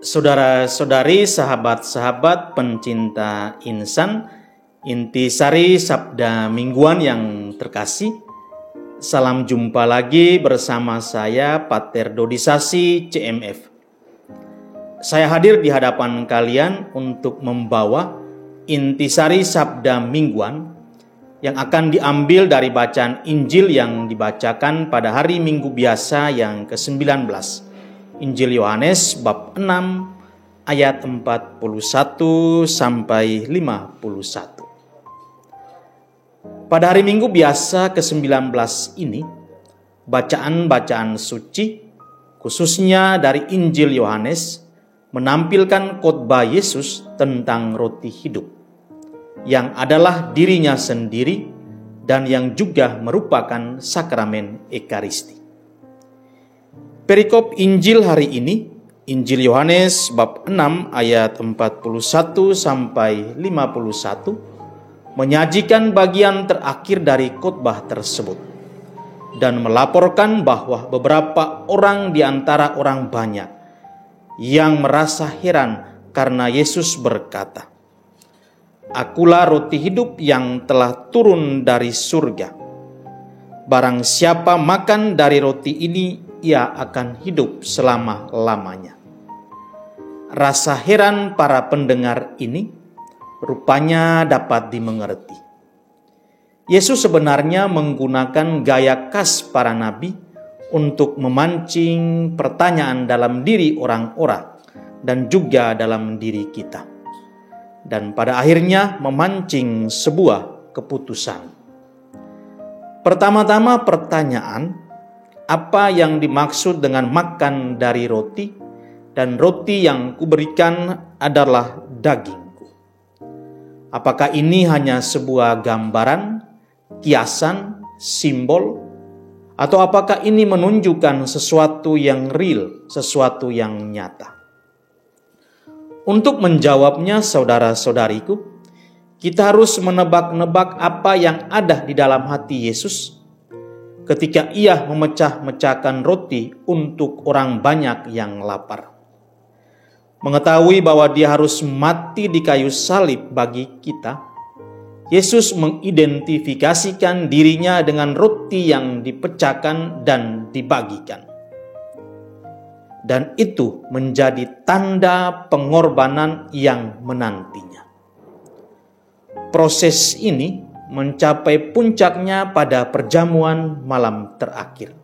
Saudara-saudari, sahabat-sahabat pencinta insan, intisari Sabda Mingguan yang terkasih, salam jumpa lagi bersama saya Pater Dodi Sasi CMF. Saya hadir di hadapan kalian untuk membawa intisari Sabda Mingguan yang akan diambil dari bacaan Injil yang dibacakan pada hari Minggu biasa yang ke-19. Injil Yohanes bab 6 ayat 41 sampai 51. Pada hari Minggu biasa ke-19 ini, bacaan-bacaan suci, khususnya dari Injil Yohanes, menampilkan khotbah Yesus tentang roti hidup, yang adalah dirinya sendiri dan yang juga merupakan sakramen Ekaristi. Perikop Injil hari ini, Injil Yohanes bab 6 ayat 41 sampai 51, menyajikan bagian terakhir dari khotbah tersebut dan melaporkan bahwa beberapa orang di antara orang banyak yang merasa heran karena Yesus berkata, "Akulah roti hidup yang telah turun dari surga. Barang siapa makan dari roti ini, ia akan hidup selama-lamanya." Rasa heran para pendengar ini rupanya dapat dimengerti. Yesus sebenarnya menggunakan gaya khas para nabi untuk memancing pertanyaan dalam diri orang-orang dan juga dalam diri kita, dan pada akhirnya memancing sebuah keputusan. Pertama-tama pertanyaan, apa yang dimaksud dengan makan dari roti, dan roti yang kuberikan adalah dagingku? Apakah ini hanya sebuah gambaran, kiasan, simbol, atau apakah ini menunjukkan sesuatu yang real, sesuatu yang nyata? Untuk menjawabnya, saudara-saudariku, kita harus menebak-nebak apa yang ada di dalam hati Yesus ketika ia memecah-mecahkan roti untuk orang banyak yang lapar. Mengetahui bahwa dia harus mati di kayu salib bagi kita, Yesus mengidentifikasikan dirinya dengan roti yang dipecahkan dan dibagikan. Dan itu menjadi tanda pengorbanan yang menantinya. Proses ini mencapai puncaknya pada perjamuan malam terakhir,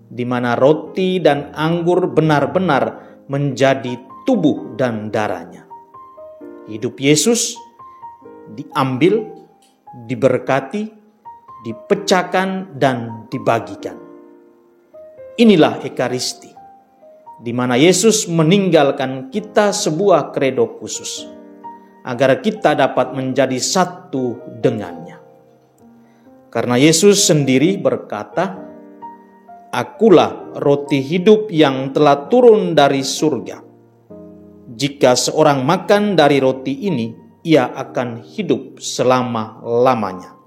di mana roti dan anggur benar-benar menjadi tubuh dan darahnya. Hidup Yesus diambil, diberkati, dipecahkan, dan dibagikan. Inilah Ekaristi, di mana Yesus meninggalkan kita sebuah kredo khusus, agar kita dapat menjadi satu dengannya. Karena Yesus sendiri berkata, "Akulah roti hidup yang telah turun dari surga. Jika seorang makan dari roti ini, ia akan hidup selama-lamanya.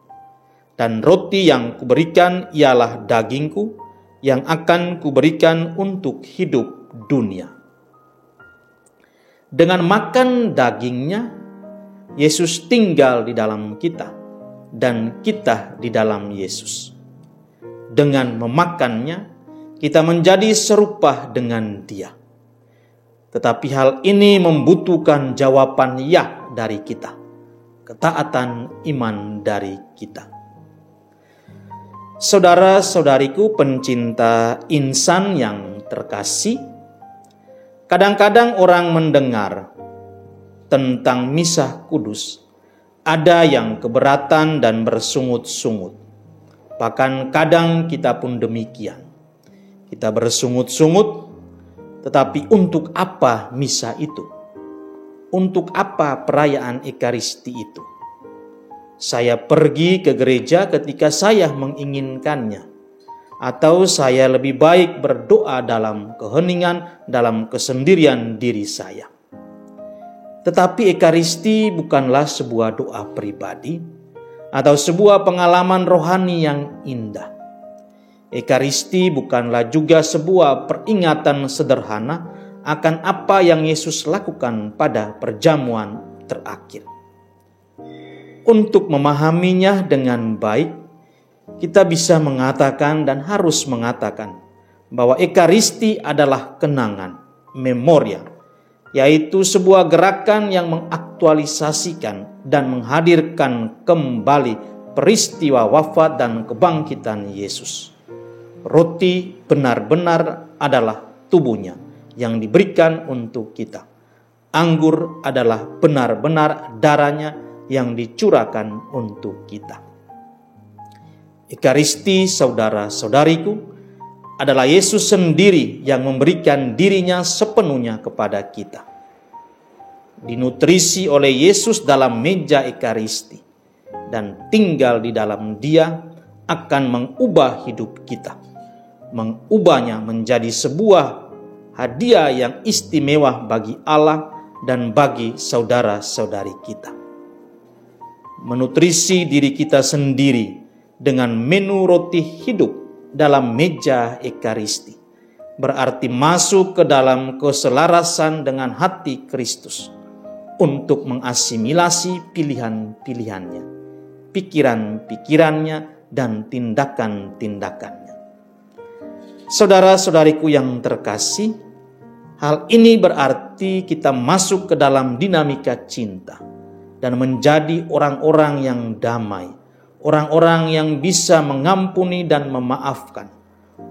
Dan roti yang kuberikan ialah dagingku, yang akan kuberikan untuk hidup dunia." Dengan makan dagingnya, Yesus tinggal di dalam kita, dan kita di dalam Yesus. Dengan memakannya, kita menjadi serupa dengan Dia. Tetapi hal ini membutuhkan jawaban ya dari kita, ketaatan iman dari kita. Saudara-saudariku pencinta insan yang terkasih, kadang-kadang orang mendengar tentang Misa Kudus, ada yang keberatan dan bersungut-sungut. Bahkan kadang kita pun demikian. Kita bersungut-sungut, tetapi untuk apa misa itu? Untuk apa perayaan Ekaristi itu? Saya pergi ke gereja ketika saya menginginkannya, atau saya lebih baik berdoa dalam keheningan, dalam kesendirian diri saya. Tetapi Ekaristi bukanlah sebuah doa pribadi atau sebuah pengalaman rohani yang indah. Ekaristi bukanlah juga sebuah peringatan sederhana akan apa yang Yesus lakukan pada perjamuan terakhir. Untuk memahaminya dengan baik, kita bisa mengatakan dan harus mengatakan bahwa Ekaristi adalah kenangan, memoria, yaitu sebuah gerakan yang mengaktualisasikan dan menghadirkan kembali peristiwa wafat dan kebangkitan Yesus. Roti benar-benar adalah tubuhnya yang diberikan untuk kita. Anggur adalah benar-benar darahnya yang dicurahkan untuk kita. Ekaristi, saudara-saudariku, adalah Yesus sendiri yang memberikan dirinya sepenuhnya kepada kita. Dinutrisi oleh Yesus dalam meja Ekaristi dan tinggal di dalam Dia akan mengubah hidup kita, mengubahnya menjadi sebuah hadiah yang istimewa bagi Allah dan bagi saudara-saudari kita. Menutrisi diri kita sendiri dengan menu roti hidup dalam meja Ekaristi berarti masuk ke dalam keselarasan dengan hati Kristus untuk mengasimilasi pilihan-pilihannya, pikiran-pikirannya, dan tindakan-tindakannya. Saudara-saudariku yang terkasih, hal ini berarti kita masuk ke dalam dinamika cinta dan menjadi orang-orang yang damai, orang-orang yang bisa mengampuni dan memaafkan,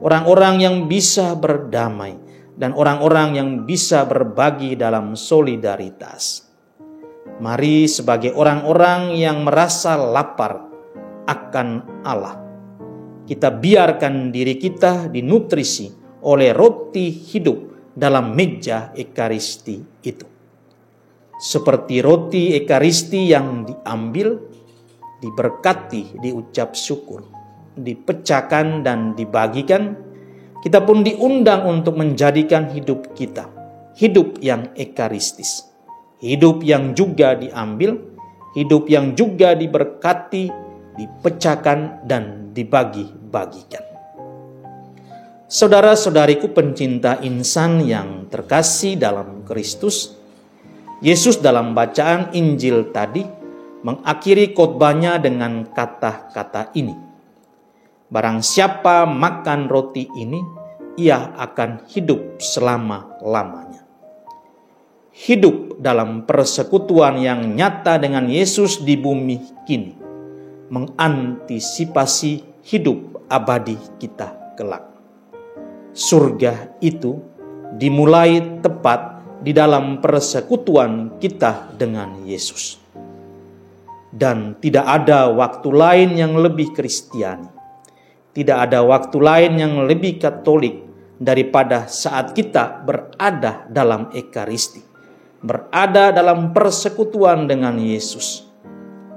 orang-orang yang bisa berdamai, dan orang-orang yang bisa berbagi dalam solidaritas. Mari sebagai orang-orang yang merasa lapar akan Allah, kita biarkan diri kita dinutrisi oleh roti hidup dalam meja Ekaristi itu. Seperti roti Ekaristi yang diambil, diberkati, diucap syukur, dipecahkan dan dibagikan, kita pun diundang untuk menjadikan hidup kita hidup yang ekaristis, hidup yang juga diambil, hidup yang juga diberkati, dipecahkan dan dibagi-bagikan. Saudara-saudariku pencinta insan yang terkasih dalam Kristus, Yesus dalam bacaan Injil tadi mengakhiri khotbahnya dengan kata-kata ini. Barang siapa makan roti ini, ia akan hidup selama-lamanya. Hidup dalam persekutuan yang nyata dengan Yesus di bumi kini mengantisipasi hidup abadi kita kelak. Surga itu dimulai tepat di dalam persekutuan kita dengan Yesus. Dan tidak ada waktu lain yang lebih Kristiani, tidak ada waktu lain yang lebih Katolik daripada saat kita berada dalam Ekaristi, berada dalam persekutuan dengan Yesus.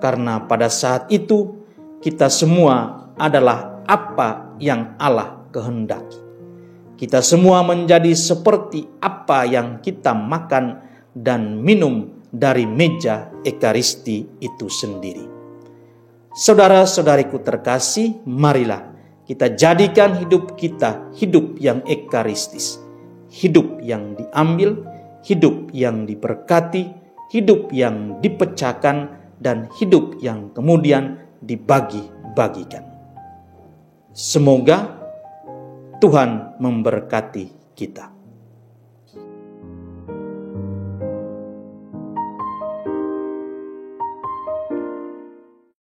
Karena pada saat itu kita semua adalah apa yang Allah kehendaki. Kita semua menjadi seperti apa yang kita makan dan minum dari meja Ekaristi itu sendiri. Saudara-saudariku terkasih, marilah kita jadikan hidup kita hidup yang ekaristis, hidup yang diambil, hidup yang diberkati, hidup yang dipecahkan, dan hidup yang kemudian dibagi-bagikan. Semoga Tuhan memberkati kita.